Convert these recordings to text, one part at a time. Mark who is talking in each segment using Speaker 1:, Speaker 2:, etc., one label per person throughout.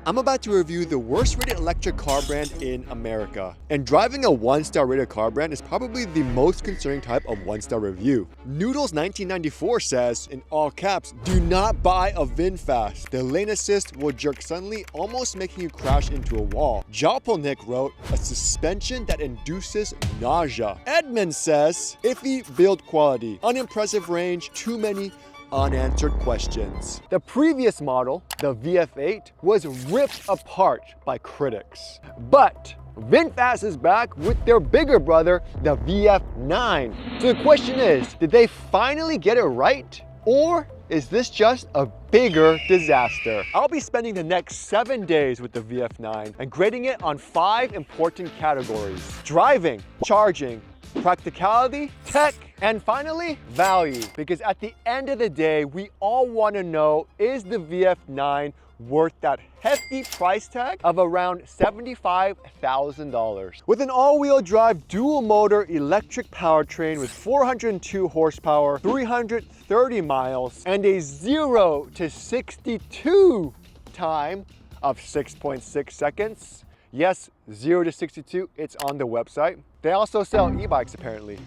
Speaker 1: I'm about to review the worst rated electric car brand in America. And driving a 1-star rated car brand is probably the most concerning type of 1-star review. Noodles 1994 says, in all caps, do not buy a VinFast. The lane assist will jerk suddenly, almost making you crash into a wall. Jalpolnik wrote, a suspension that induces nausea. Edmund says, iffy build quality, unimpressive range, too many unanswered questions. The previous model, the VF8, was ripped apart by critics. But VinFast is back with their bigger brother, the VF9. So the question is, did they finally get it right? Or is this just a bigger disaster? I'll be spending the next 7 days with the VF9 and grading it on 5 important categories: driving, charging, practicality, tech, and finally, value. Because at the end of the day, we all want to know, is the VF9 worth that hefty price tag of around $75,000? With an all-wheel drive dual motor electric powertrain with 402 horsepower, 330 miles, and a 0 to 62 time of 6.6 seconds. Yes, 0 to 62, it's on the website. They also sell e-bikes apparently.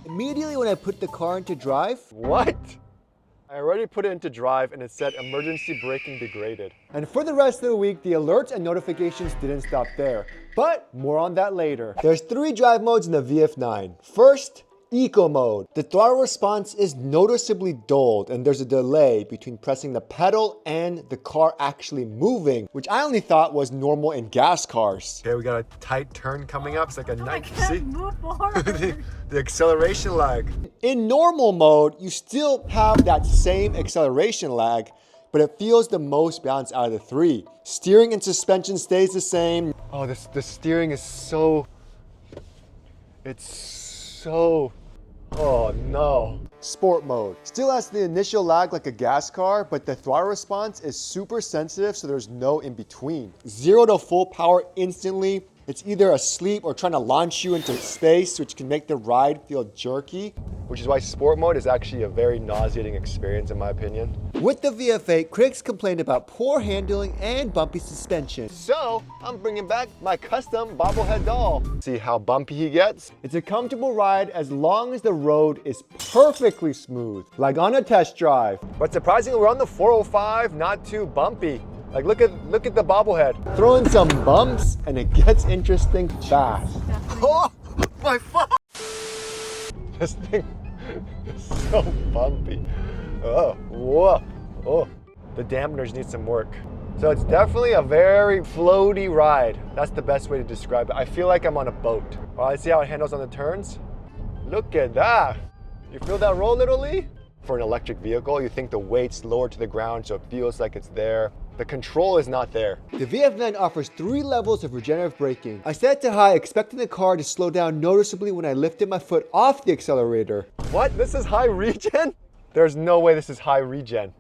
Speaker 2: Immediately when I put the car into drive,
Speaker 1: What? I already put it into drive and it said emergency braking degraded.
Speaker 2: and for the rest of the week, the alerts and notifications didn't stop there. But more on that later. There's 3 drive modes in the VF9. First, Eco mode. The throttle response is noticeably dulled and there's a delay between pressing the pedal and the car actually moving, which I only thought was normal in gas cars.
Speaker 1: Okay, we got a tight turn coming up. It's like a
Speaker 3: I
Speaker 1: night.
Speaker 3: can't move forward.
Speaker 1: the acceleration lag.
Speaker 2: In normal mode, you still have that same acceleration lag, but it feels the most balanced out of the 3. Steering and suspension stays the same.
Speaker 1: Oh, the steering is so. It's so. Oh no.
Speaker 2: Sport mode still has the initial lag like a gas car, but the throttle response is super sensitive, so there's no in between. 0 to full power instantly. It's either asleep or trying to launch you into space, which can make the ride feel jerky.
Speaker 1: Which is why sport mode is actually a very nauseating experience in my opinion.
Speaker 2: With the VF8, critics complained about poor handling and bumpy suspension.
Speaker 1: So, I'm bringing back my custom bobblehead doll. See how bumpy he gets?
Speaker 2: It's a comfortable ride as long as the road is perfectly smooth, like on a test drive.
Speaker 1: But surprisingly, we're on the 405, not too bumpy. Like look at the bobblehead.
Speaker 2: Throw in some bumps and it gets interesting fast.
Speaker 1: Oh, my fuck! This thing is so bumpy. Oh, whoa, oh. The dampeners need some work. So it's definitely a very floaty ride. That's the best way to describe it. I feel like I'm on a boat. All right, see how it handles on the turns? Look at that. You feel that roll, little Lee? For an electric vehicle, you think the weight's lower to the ground so it feels like it's there. The control is not there.
Speaker 2: The VF9 offers 3 levels of regenerative braking. I set it to high, expecting the car to slow down noticeably when I lifted my foot off the accelerator.
Speaker 1: What? This is high regen? There's no way this is high regen.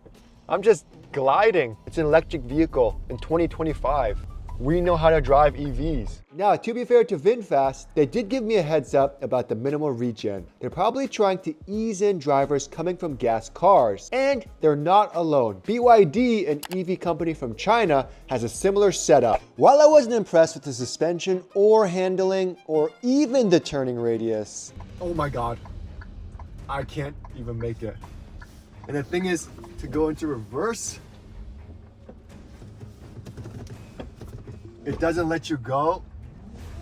Speaker 1: I'm just gliding. It's an electric vehicle in 2025. We know how to drive EVs.
Speaker 2: Now, to be fair to VinFast, they did give me a heads up about the minimal regen. They're probably trying to ease in drivers coming from gas cars. And they're not alone. BYD, an EV company from China, has a similar setup. While I wasn't impressed with the suspension or handling or even the turning radius,
Speaker 1: Oh my God. I can't even make it. And the thing is, to go into reverse, it doesn't let you go.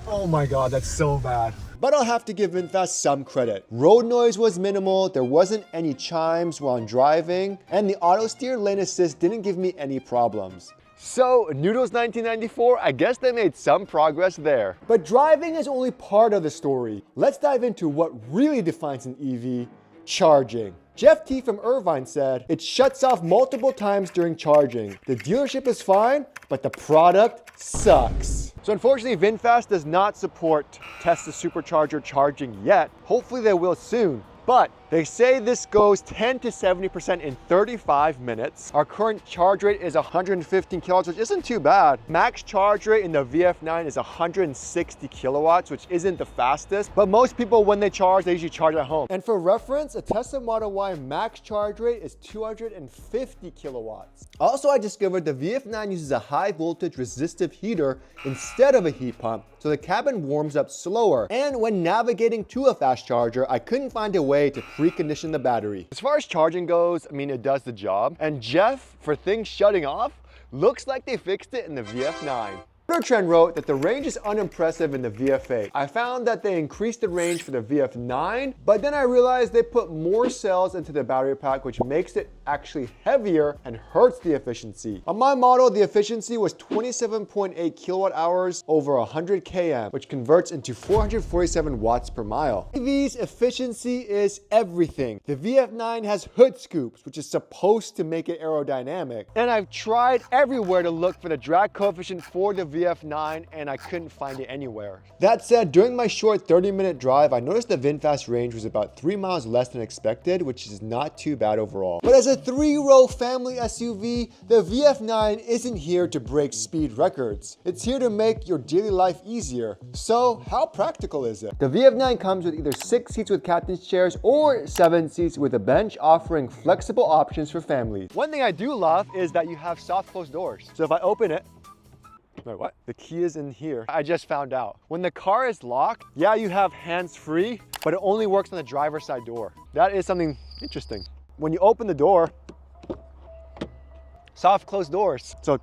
Speaker 1: Oh my God, that's so bad.
Speaker 2: but I'll have to give VinFast some credit. Road noise was minimal, there wasn't any chimes while I'm driving, and the auto steer lane assist didn't give me any problems.
Speaker 1: So, Noodles 1994, I guess they made some progress there.
Speaker 2: But driving is only part of the story. Let's dive into what really defines an EV, charging. Jeff T from Irvine said, it shuts off multiple times during charging. The dealership is fine, but the product sucks.
Speaker 1: So unfortunately, VinFast does not support Tesla supercharger charging yet. Hopefully they will soon. But They say this goes 10 to 70% in 35 minutes. Our current charge rate is 115 kilowatts, which isn't too bad. Max charge rate in the VF9 is 160 kilowatts, which isn't the fastest, but most people when they charge, they usually charge at home. And for reference, a Tesla Model Y max charge rate is 250 kilowatts. Also, I discovered the VF9 uses a high voltage resistive heater instead of a heat pump, so the cabin warms up slower. And when navigating to a fast charger, I couldn't find a way to precondition the battery. As far as charging goes, I mean, it does the job. And Jeff, for things shutting off, looks like they fixed it in the VF9. Trend wrote that the range is unimpressive in the VF8. I found that they increased the range for the VF9, but then I realized they put more cells into the battery pack, which makes it actually heavier and hurts the efficiency. On my model, the efficiency was 27.8 kilowatt hours over 100 km, which converts into 447 watts per mile. EV's efficiency is everything. The VF9 has hood scoops, which is supposed to make it aerodynamic. And I've tried everywhere to look for the drag coefficient for the VF9 and I couldn't find it anywhere. That said, during my short 30-minute drive, I noticed the VinFast range was about 3 miles less than expected, which is not too bad overall. But as a 3-row family SUV, the VF9 isn't here to break speed records. It's here to make your daily life easier. So how practical is it? The VF9 comes with either 6 seats with captain's chairs or 7 seats with a bench, offering flexible options for families. One thing I do love is that you have soft close doors. So if I open it, wait, what? The key is in here. I just found out. When the car is locked, yeah, you have hands-free, but it only works on the driver's side door. That is something interesting. When you open the door, soft closed doors. So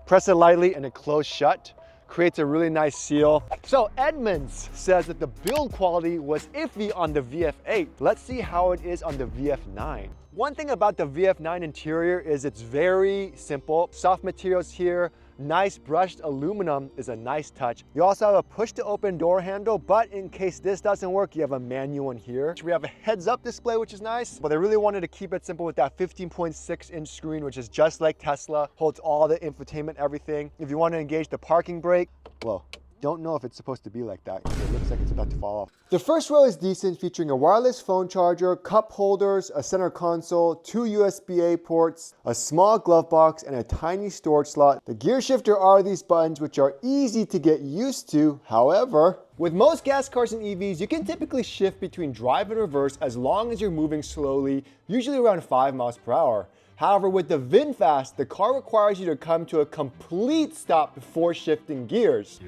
Speaker 1: press it lightly and it closes shut. Creates a really nice seal. So Edmunds says that the build quality was iffy on the VF8. Let's see how it is on the VF9. One thing about the VF9 interior is it's very simple. Soft materials here, nice brushed aluminum is a nice touch. You also have a push to open door handle, but in case this doesn't work, you have a manual one here. We have a heads up display, which is nice, but they really wanted to keep it simple with that 15.6 inch screen, which is just like Tesla, holds all the infotainment, everything. If you want to engage the parking brake, well, don't know if it's supposed to be like that. It looks like it's about to fall off. The first row is decent, featuring a wireless phone charger, cup holders, a center console, 2 USB-A ports, a small glove box, and a tiny storage slot. The gear shifter are these buttons, which are easy to get used to. However, with most gas cars and EVs, you can typically shift between drive and reverse as long as you're moving slowly, usually around 5 miles per hour. However, with the VinFast, the car requires you to come to a complete stop before shifting gears.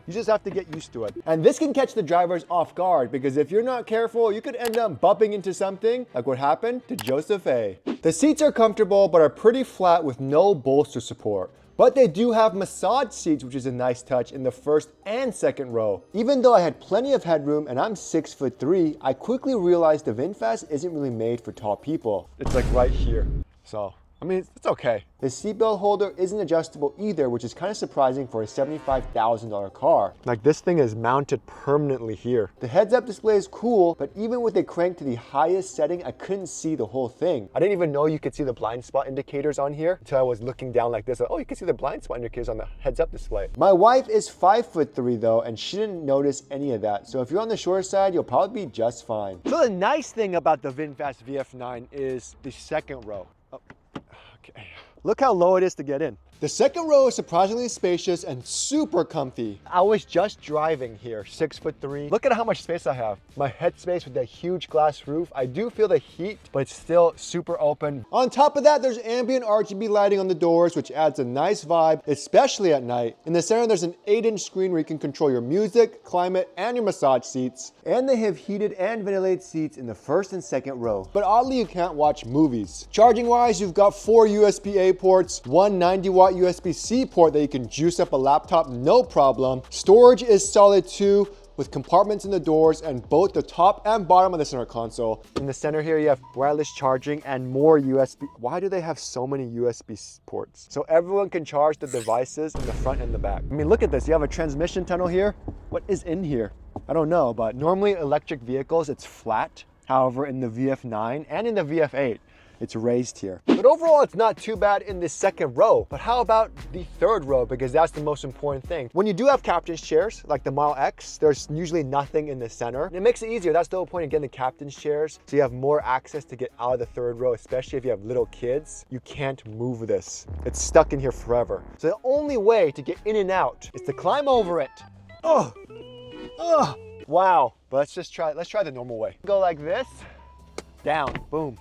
Speaker 1: You just have to get used to it. And this can catch the drivers off guard because if you're not careful, you could end up bumping into something like what happened to Joseph A. The seats are comfortable but are pretty flat with no bolster support. But they do have massage seats, which is a nice touch in the first and second row. Even though I had plenty of headroom and I'm 6'3", I quickly realized the VinFast isn't really made for tall people. It's like right here. So, I mean, it's okay. The seatbelt holder isn't adjustable either, which is kind of surprising for a $75,000 car. Like this thing is mounted permanently here. The heads-up display is cool, but even with it cranked to the highest setting, I couldn't see the whole thing. I didn't even know you could see the blind spot indicators on here until I was looking down like this. Like, oh, you can see the blind spot indicators on the heads-up display. My wife is 5'3" though, and she didn't notice any of that. So if you're on the shorter side, you'll probably be just fine. So the nice thing about the VinFast VF9 is the second row. Oh, okay. Look how low it is to get in. The second row is surprisingly spacious and super comfy. I was just driving here, 6'3". Look at how much space I have. My headspace with that huge glass roof. I do feel the heat, but it's still super open. On top of that, there's ambient RGB lighting on the doors, which adds a nice vibe, especially at night. In the center, there's an 8-inch screen where you can control your music, climate, and your massage seats. And they have heated and ventilated seats in the first and second row. But oddly, you can't watch movies. Charging-wise, you've got 4 USB-A ports, one 90-watt USB-C port that you can juice up a laptop no problem. Storage is solid too, with compartments in the doors and both the top and bottom of the center console. In the center here, you have wireless charging and more USB. Why do they have so many USB ports? So everyone can charge the devices in the front and the back. I mean, look at this. You have a transmission tunnel here. What is in here? I don't know, but normally electric vehicles, it's flat. However, in the VF9 and in the VF8,
Speaker 2: it's raised here. But overall, it's not too bad in the second row. But how about the third row? Because that's the most important thing. When you do have captain's chairs, like the Model X, there's usually nothing in the center. And it makes it easier. That's the whole point of getting the captain's chairs. So you have more access to get out of the third row, especially if you have little kids. You can't move this. It's stuck in here forever. So the only way to get in and out is to climb over it. Oh, oh, wow. But let's try the normal way. Go like this, down, boom.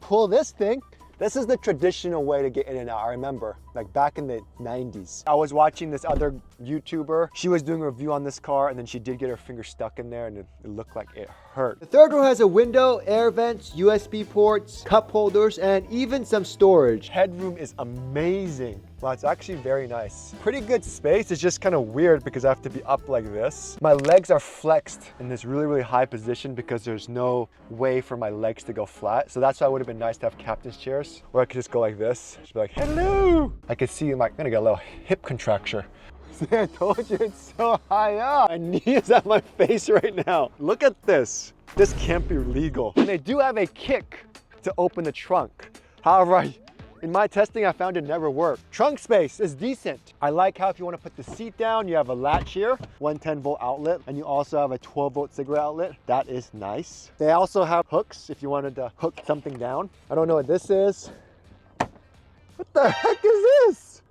Speaker 2: Pull this thing. This is the traditional way to get in and out. I remember, like back in the 90s. I was watching this other YouTuber. She was doing a review on this car, and then she did get her finger stuck in there, and it looked like it hurt. The third row has a window, air vents, USB ports, cup holders, and even some storage. Headroom is amazing. Wow, it's actually very nice. Pretty good space. It's just kind of weird because I have to be up like this. My legs are flexed in this really, really high position because there's no way for my legs to go flat. So that's why it would have been nice to have captain's chairs where I could just go like this. Just be like, hello. I could see I'm gonna get a little hip contracture. See, I told you it's so high up. My knee is at my face right now. Look at this. This can't be legal. And they do have a kick to open the trunk. However, in my testing, I found it never worked. Trunk space is decent. I like how if you want to put the seat down, you have a latch here, 110-volt outlet, and you also have a 12-volt cigarette outlet. That is nice. They also have hooks if you wanted to hook something down. I don't know what this is. What the heck is this?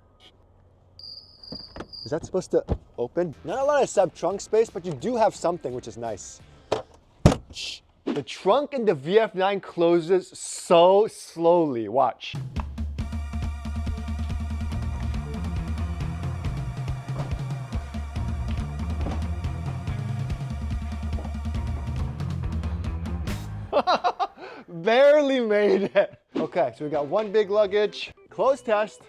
Speaker 2: Is that supposed to open? Not a lot of sub-trunk space, but you do have something, which is nice. The trunk in the VF9 closes so slowly. Watch. Barely made it. Okay, so we got one big luggage. Close test.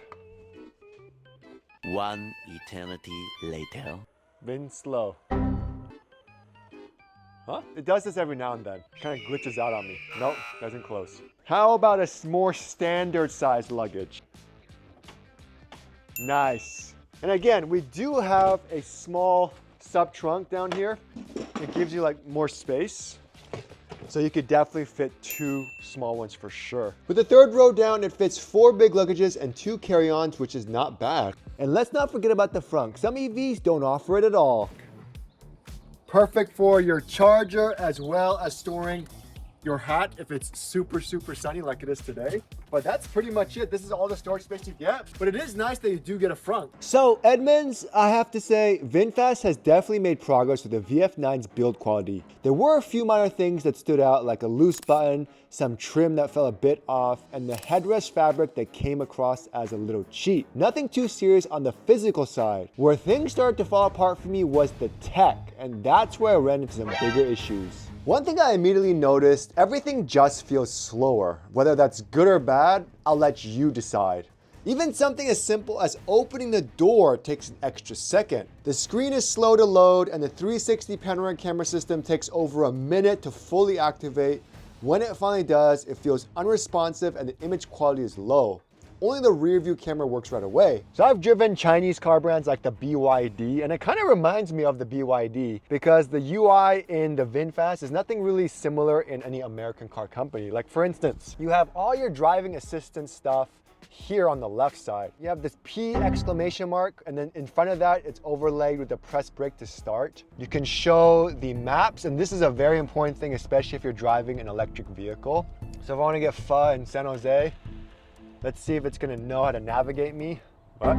Speaker 3: One eternity later.
Speaker 2: Been slow. Huh? It does this every now and then. Kind of glitches out on me. Nope, doesn't close. How about a more standard size luggage? Nice. And again, we do have a small sub trunk down here. It gives you like more space. So you could definitely fit two small ones for sure. With the third row down, it fits 4 big luggages and 2 carry-ons, which is not bad. And let's not forget about the front. Some EVs don't offer it at all. Perfect for your charger as well as storing your hat if it's super, super sunny like it is today. But that's pretty much it. This is all the storage space you get. But it is nice that you do get a front. So Edmunds, I have to say, VinFast has definitely made progress with the VF9's build quality. There were a few minor things that stood out, like a loose button, some trim that fell a bit off, and the headrest fabric that came across as a little cheap. Nothing too serious on the physical side. Where things started to fall apart for me was the tech, and that's where I ran into some bigger issues. One thing I immediately noticed, everything just feels slower. Whether that's good or bad, I'll let you decide. Even something as simple as opening the door takes an extra second. The screen is slow to load, and the 360 panoramic camera system takes over a minute to fully activate. When it finally does, it feels unresponsive and the image quality is low. Only the rear view camera works right away. So I've driven Chinese car brands like the BYD, and it kind of reminds me of the BYD because the UI in the VinFast is nothing really similar in any American car company. Like for instance, you have all your driving assistance stuff here on the left side. You have this P exclamation mark, and then in front of that, it's overlaid with the press brake to start. You can show the maps, and this is a very important thing, especially if you're driving an electric vehicle. So if I want to get pho in San Jose, let's see if it's gonna know how to navigate me. What?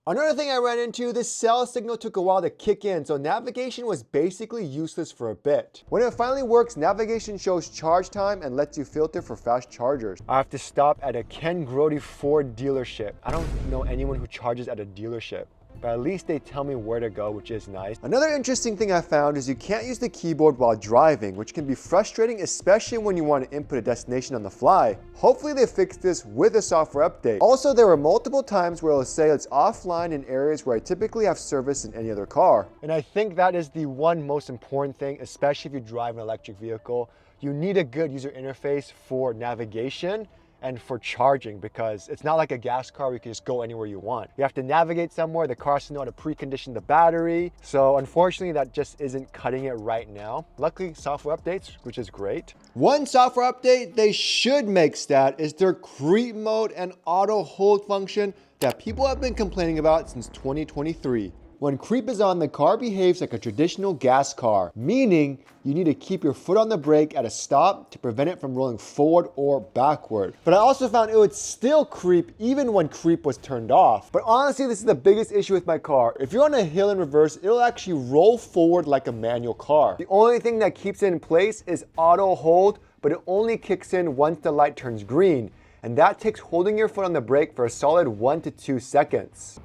Speaker 2: Another thing I ran into, this cell signal took a while to kick in, so navigation was basically useless for a bit. When it finally works, navigation shows charge time and lets you filter for fast chargers. I have to stop at a Ken Grody Ford dealership. I don't know anyone who charges at a dealership, but at least they tell me where to go, which is nice. Another interesting thing I found is you can't use the keyboard while driving, which can be frustrating, especially when you want to input a destination on the fly. Hopefully they fixed this with a software update. Also, there were multiple times where it'll say it's offline in areas where I typically have service in any other car. And I think that is the one most important thing, especially if you drive an electric vehicle. You need a good user interface for navigation
Speaker 1: and for charging, because it's not like a gas car where you can just go anywhere you want. You have to navigate somewhere. The car has to know how to precondition the battery. So unfortunately, that just isn't cutting it right now. Luckily, software updates, which is great. One software update they should make stat is their creep mode and auto hold function that people have been complaining about since 2023. When creep is on, the car behaves like a traditional gas car, meaning you need to keep your foot on the brake at a stop to prevent it from rolling forward or backward. But I also found it would still creep even when creep was turned off. But honestly, this is the biggest issue with my car. If you're on a hill in reverse, it'll actually roll forward like a manual car. The only thing that keeps it in place is auto hold, but it only kicks in once the light turns green. And that takes holding your foot on the brake for a solid 1 to 2 seconds.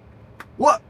Speaker 1: What?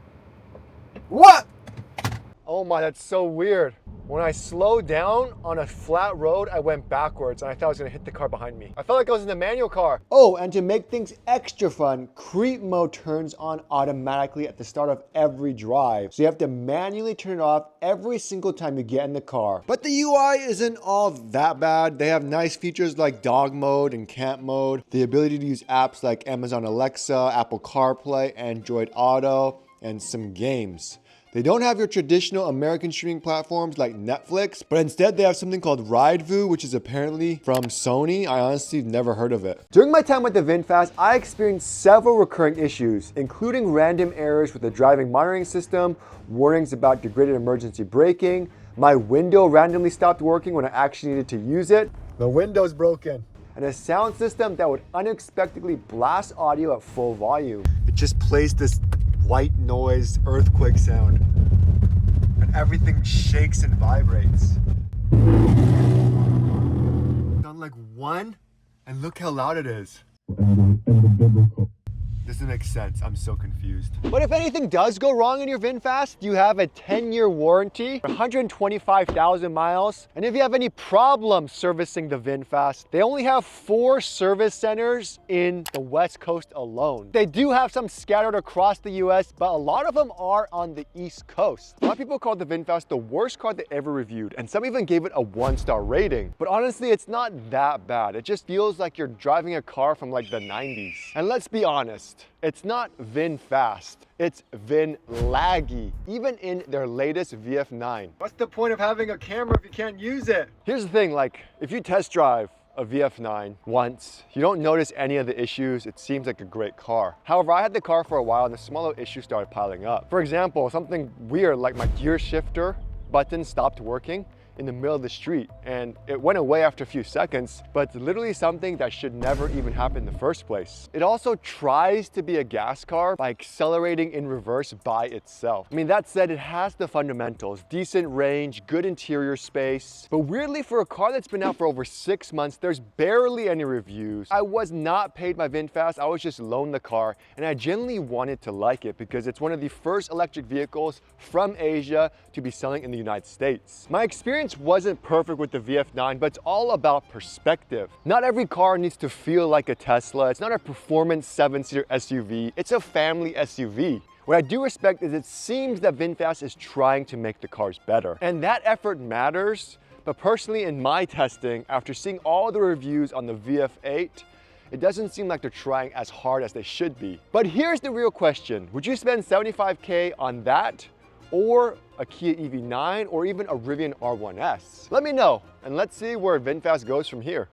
Speaker 1: Oh my, that's so weird. When I slowed down on a flat road, I went backwards and I thought I was gonna hit the car behind me. I felt like I was in a manual car. Oh, and to make things extra fun, creep mode turns on automatically at the start of every drive. So you have to manually turn it off every single time you get in the car. But the UI isn't all that bad. They have nice features like dog mode and camp mode, the ability to use apps like Amazon Alexa, Apple CarPlay, Android Auto, and some games. They don't have your traditional American streaming platforms like Netflix, but instead they have something called RideVoo, which is apparently from Sony. I honestly never heard of it. During my time with the VinFast, I experienced several recurring issues, including random errors with the driving monitoring system, warnings about degraded emergency braking, my window randomly stopped working when I actually needed to use it, the window's broken, and a sound system that would unexpectedly blast audio at full volume. It just plays this white noise earthquake sound, and everything shakes and vibrates. Done like one, and look how loud it is. Doesn't make sense. I'm so confused. But if anything does go wrong in your VinFast, you have a 10-year warranty, 125,000 miles. And if you have any problems servicing the VinFast, they only have 4 service centers in the West Coast alone. They do have some scattered across the US, but a lot of them are on the East Coast. A lot of people called the VinFast the worst car they ever reviewed, and some even gave it a 1-star rating. But honestly, it's not that bad. It just feels like you're driving a car from like the 90s. And let's be honest, it's not VinFast, it's VinLaggy, even in their latest VF9. What's the point of having a camera if you can't use it? Here's the thing, like, if you test drive a VF9 once, you don't notice any of the issues, it seems like a great car. However, I had the car for a while and the smaller issues started piling up. For example, something weird like my gear shifter button stopped working in the middle of the street, and it went away after a few seconds, but it's literally something that should never even happen in the first place. It also tries to be a gas car by accelerating in reverse by itself. I mean, that said, it has the fundamentals, decent range, good interior space, but weirdly for a car that's been out for over 6 months, there's barely any reviews. I was not paid by VinFast, I was just loaned the car, and I genuinely wanted to like it because it's one of the first electric vehicles from Asia to be selling in the United States. My experience wasn't perfect with the VF9, but it's all about perspective. Not every car needs to feel like a Tesla. It's not a performance 7-seater SUV. It's a family SUV. What I do respect is it seems that VinFast is trying to make the cars better. And that effort matters, but personally in my testing, after seeing all the reviews on the VF8, it doesn't seem like they're trying as hard as they should be. But here's the real question. Would you spend $75K on that, or a Kia EV9, or even a Rivian R1S? Let me know, and let's see where VinFast goes from here.